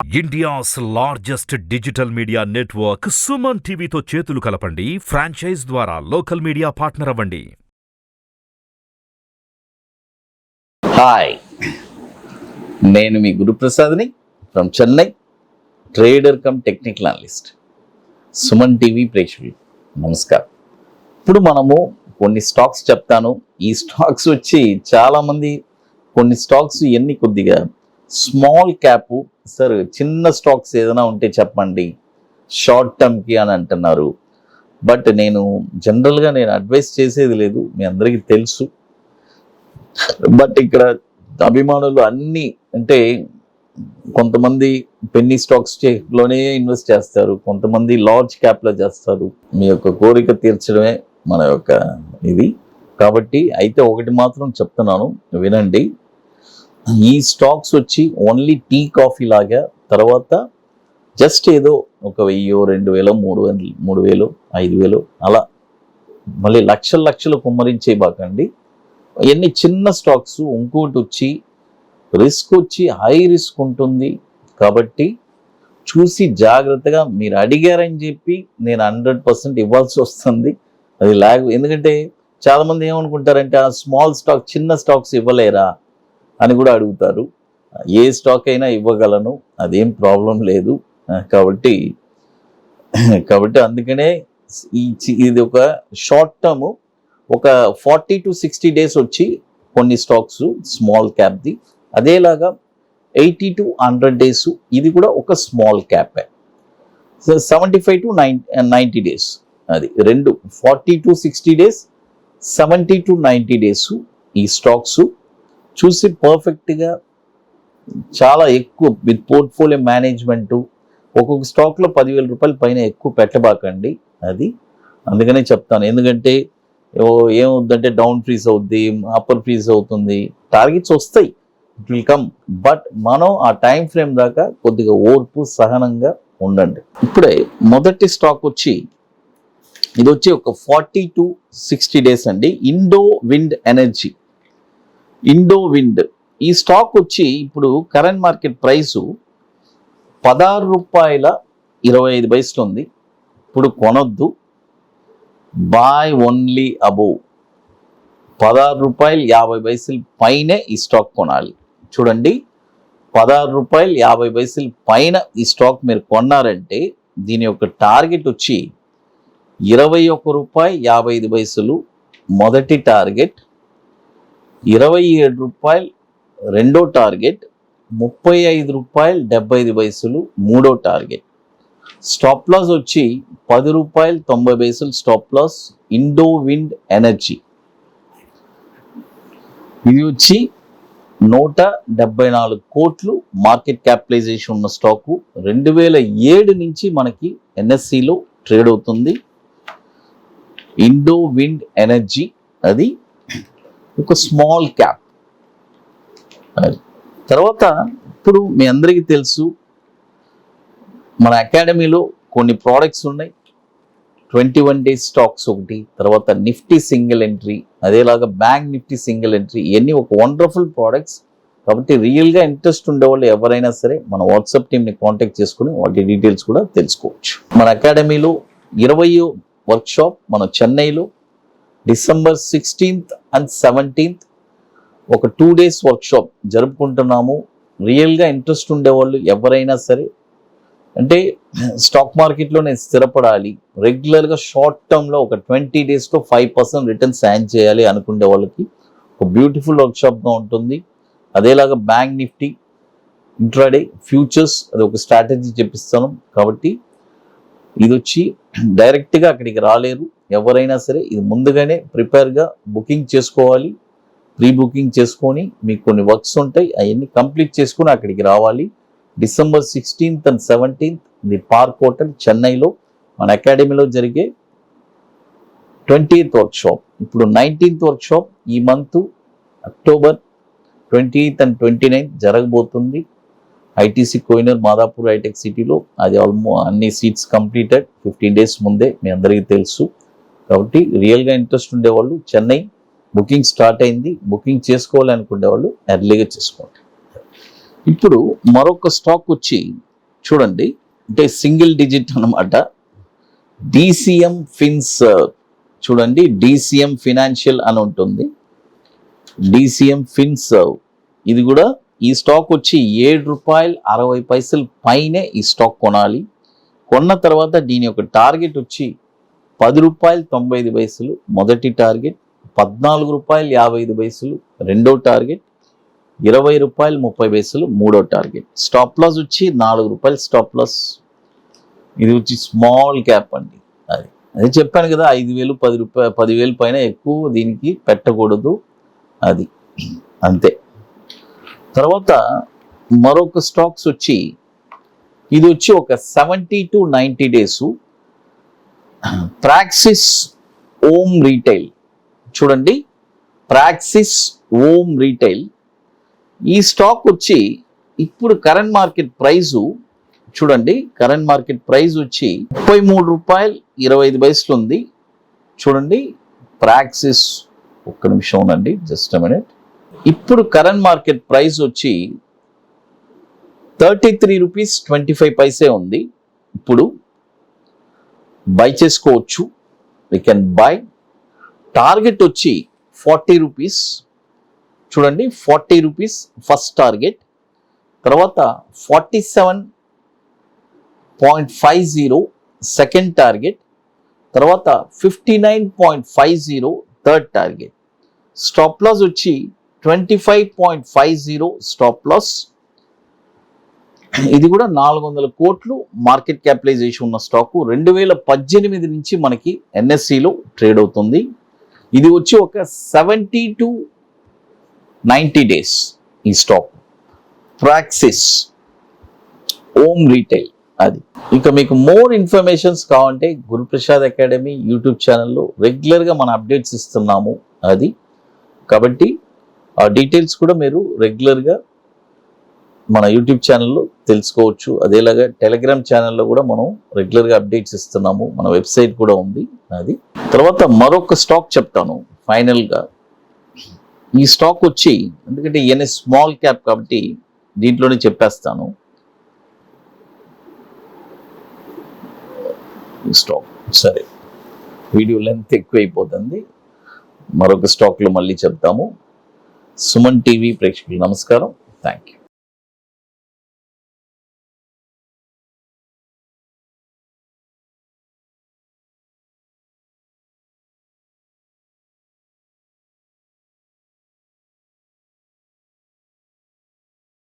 India's largest digital media network Suman టీవీతో చేతులు కలపండి. ఫ్రాంచైజ్ ద్వారా లోకల్ మీడియా పార్ట్నర్ అవ్వండి. హాయ్, నేను మీ గురుప్రసాద్ని from Chennai, trader come technical analyst. Suman TV ప్రేక్షకులు నమస్కారం. ఇప్పుడు మనము కొన్ని స్టాక్స్ చెప్తాను. ఈ స్టాక్స్ వచ్చి చాలామంది కొన్ని స్టాక్స్ ఎన్ని కొద్దిగా స్మాల్ క్యాప్ సార్, చిన్న స్టాక్స్ ఏదైనా ఉంటే చెప్పండి షార్ట్ టర్మ్కి అని అంటున్నారు. బట్ నేను జనరల్గా అడ్వైస్ చేసేది లేదు, మీ అందరికీ తెలుసు. బట్ ఇక్కడ అభిమానులు అన్నీ అంటే కొంతమంది పెన్నీ స్టాక్స్లోనే ఇన్వెస్ట్ చేస్తారు, కొంతమంది లార్జ్ క్యాప్లో చేస్తారు. మీ యొక్క కోరిక తీర్చడమే మన యొక్క ఇది. కాబట్టి అయితే ఒకటి మాత్రం చెప్తున్నాను, వినండి. ఈ స్టాక్స్ వచ్చి ఓన్లీ టీ కాఫీ లాగా తర్వాత జస్ట్ ఏదో ఒక 1000, 2000, 3000, 3000, 5000 అలా మళ్ళీ లక్షలు కుమ్మరించే బాకండి. ఎన్ని చిన్న స్టాక్స్. ఇంకోటి వచ్చి రిస్క్ వచ్చి హై రిస్క్ ఉంటుంది కాబట్టి చూసి జాగ్రత్తగా మీరు అడిగారని చెప్పి నేను 100% ఇవ్వాల్సి వస్తుంది. అది ఎందుకంటే చాలామంది ఏమనుకుంటారంటే ఆ స్మాల్ స్టాక్ చిన్న స్టాక్స్ ఇవ్వలేరా అని కూడా అడుగుతారు. ఏ స్టాక్ అయినా ఇవ్వగలను, అదేం ప్రాబ్లం లేదు. కాబట్టి అందుకనే ఇది ఒక షార్ట్ టర్మ్, ఒక 40 to 60 days వచ్చి కొన్ని స్టాక్స్ స్మాల్ క్యాప్ది, అదేలాగా 80 to 100 days ఇది కూడా ఒక స్మాల్ క్యాప్. 75 to 90 days అది రెండు. 40 to 60 days, 70 to 90 days ఈ స్టాక్స్ చూసి పర్ఫెక్ట్గా చాలా ఎక్కువ విత్ పోర్ట్ఫోలియో మేనేజ్మెంటు ఒక్కొక్క స్టాక్లో 10,000 రూపాయల పైన ఎక్కువ పెట్టబాకండి. అది అందుకనే చెప్తాను. ఎందుకంటే ఏమవుద్దంటే డౌన్ ఫ్రీజ్ అవుద్ది, అప్పర్ ఫ్రీజ్ అవుతుంది, టార్గెట్స్ వస్తాయి, ఇట్ విల్ కమ్. బట్ మనం ఆ టైం ఫ్రేమ్ దాకా కొద్దిగా ఓర్పు సహనంగా ఉండండి. ఇప్పుడే మొదటి స్టాక్ వచ్చి ఇది వచ్చి ఒక 40 to 60 days అండి. Indo Wind energy. Indo wind ఈ స్టాక్ వచ్చి ఇప్పుడు కరెంట్ మార్కెట్ ప్రైసు ₹16.25 ఉంది. ఇప్పుడు కొనొద్దు, బాయ్ ఓన్లీ అబోవ్ ₹16.50 పైనే ఈ స్టాక్ కొనాలి. చూడండి, ₹16.50 పైన ఈ స్టాక్ మీరు కొన్నారంటే దీని యొక్క టార్గెట్ వచ్చి ₹21.55 మొదటి టార్గెట్, ₹27 రెండో టార్గెట్, ₹35.75 మూడో టార్గెట్. స్టాప్ లాస్ వచ్చి ₹10.90 stop loss. Indo Wind Energy ఇది వచ్చి 174 కోట్లు మార్కెట్ క్యాపిటలైజేషన్ ఉన్న స్టాకు. 2007 నుంచి మనకి ఎన్ఎస్సిలో ట్రేడ్ అవుతుంది. ఇండో విండ్ ఎనర్జీ అది ఒక స్మాల్ క్యాప్. తర్వాత ఇప్పుడు మీ అందరికీ తెలుసు మన అకాడమీలో కొన్ని ప్రోడక్ట్స్ ఉన్నాయి. 21 days స్టాక్స్ ఒకటి, తర్వాత నిఫ్టీ సింగిల్ ఎంట్రీ, అదేలాగా బ్యాంక్ నిఫ్టీ సింగిల్ ఎంట్రీ, ఇవన్నీ ఒక వండర్ఫుల్ ప్రోడక్ట్స్. కాబట్టి రియల్గా ఇంట్రెస్ట్ ఉండేవాళ్ళు ఎవరైనా సరే మన వాట్సాప్ టీమ్ని కాంటాక్ట్ చేసుకుని వాటి డీటెయిల్స్ కూడా తెలుసుకోవచ్చు. మన అకాడమీలో 20వ వర్క్షాప్ మన చెన్నైలో December 16th and 17th ఒక 2 days వర్క్షాప్ జరుపుకుంటున్నాము. రియల్గా ఇంట్రెస్ట్ ఉండేవాళ్ళు ఎవరైనా సరే, అంటే స్టాక్ మార్కెట్లో నేను స్థిరపడాలి, రెగ్యులర్గా షార్ట్ టర్మ్లో ఒక 20 daysలో 5% రిటర్న్స్ యాడ్ చేయాలి అనుకునే వాళ్ళకి ఒక బ్యూటిఫుల్ వర్క్షాప్గా ఉంటుంది. అదేలాగా బ్యాంక్ నిఫ్టీ ఇంట్రాడే ఫ్యూచర్స్ అది ఒక స్ట్రాటజీ చెప్పిస్తాను. కాబట్టి ఇది వచ్చి డైరెక్ట్గా అక్కడికి రాలేరు ఎవరైనా సరే, ఇది ముందుగానే ప్రిపేర్గా బుకింగ్ చేసుకోవాలి. ప్రీ బుకింగ్ చేసుకొని మీకు కొన్ని వర్క్స్ ఉంటాయి, అవన్నీ కంప్లీట్ చేసుకుని అక్కడికి రావాలి. December 16th and 17th the park hotel చెన్నైలో మన అకాడమీలో జరిగే 20th వర్క్షాప్. ఇప్పుడు 19th వర్క్షాప్ ఈ month October 28th and 29th జరగబోతుంది. ఐటీసీ కోయినర్ మాదాపూర్ హైటెక్ సిటీలో. అది అన్ని సీట్స్ కంప్లీటెడ్ 15 days ముందే, మీ అందరికీ తెలుసు. కాబట్టి రియల్గా ఇంట్రెస్ట్ ఉండేవాళ్ళు చెన్నై బుకింగ్ స్టార్ట్ అయింది, బుకింగ్ చేసుకోవాలనుకునే వాళ్ళు ఎర్లీగా చేసుకోండి. ఇప్పుడు మరొక స్టాక్ వచ్చి చూడండి, అంటే సింగిల్ డిజిట్ అన్నమాట. DCM ఫిన్సర్వ్, చూడండి DCM ఫినాన్షియల్ అని ఉంటుంది. DCM ఫిన్సర్వ్, ఇది కూడా ఈ స్టాక్ వచ్చి ₹7.60 పైనే ఈ స్టాక్ కొనాలి. కొన్న తర్వాత దీని యొక్క టార్గెట్ వచ్చి ₹10.95 మొదటి టార్గెట్, ₹14.55 రెండో టార్గెట్, ₹20.30 మూడో టార్గెట్. స్టాప్ లాస్ వచ్చి ₹4 స్టాప్ లాస్. ఇది వచ్చి స్మాల్ క్యాప్ అండి. అది చెప్పాను కదా, 5,000 10,000 పైన ఎక్కువ దీనికి పెట్టకూడదు, అది అంతే. తర్వాత మరొక స్టాక్స్ వచ్చి, ఇది వచ్చి ఒక 70 to 90 days praxis ohm retail. చూడండి, ప్రాక్సిస్ ఓమ్ రీటైల్. ఈ స్టాక్ వచ్చి ఇప్పుడు కరెంట్ మార్కెట్ ప్రైజు చూడండి, కరెంట్ మార్కెట్ ప్రైస్ వచ్చి ₹33.25 ఉంది. చూడండి ప్రాక్సిస్, ఒక్క నిమిషం ఉండండి, జస్ట్ అ మినిట్. ఇప్పుడు కరెంట్ మార్కెట్ ప్రైస్ వచ్చి ₹33.25 ఉంది. ఇప్పుడు బై చేసుకోవచ్చు, వీ కెన్ బై. టార్గెట్ వచ్చి ₹40. చూడండి, ₹40 ఫస్ట్ టార్గెట్. తర్వాత 47.50 సెకండ్ టార్గెట్. తర్వాత 59.50 థర్డ్ టార్గెట్. స్టాప్ లాస్ వచ్చి 25.50 స్టాప్ లాస్. ఇది కూడా 400 కోట్లు మార్కెట్ క్యాపిటలైజేషన్ ఉన్న స్టాకు. 2018 నుంచి మనకి NSEలో ట్రేడ్ అవుతుంది. ఇది వచ్చి ఒక 70 to 90 డేస్ ఈ స్టాక్, ప్రాక్సిస్ ఓమ్ రీటైల్. అది ఇక మీకు మోర్ ఇన్ఫర్మేషన్స్ కావాలంటే గురుప్రసాద్ అకాడమీ యూట్యూబ్ ఛానల్లో రెగ్యులర్గా మన అప్డేట్స్ ఇస్తున్నాము. అది కాబట్టి ఆ డీటెయిల్స్ కూడా మీరు రెగ్యులర్గా మన యూట్యూబ్ ఛానల్లో తెలుసుకోవచ్చు. అదేలాగా టెలిగ్రామ్ ఛానల్లో కూడా మనం రెగ్యులర్గా అప్డేట్స్ ఇస్తున్నాము. మన వెబ్సైట్ కూడా ఉంది. అది తర్వాత మరొక స్టాక్ చెప్తాను ఫైనల్గా. ఈ స్టాక్ వచ్చి, ఎందుకంటే ఈయన స్మాల్ క్యాప్ కాబట్టి దీంట్లోనే చెప్పేస్తాను. ఈ స్టాక్ సరే, వీడియో లెంత్ ఎక్కువైపోతుంది, మరొక స్టాక్లో మళ్ళీ చెప్తాము. సుమన్ టీవీ ప్రేక్షకులు నమస్కారం, థ్యాంక్ యూ.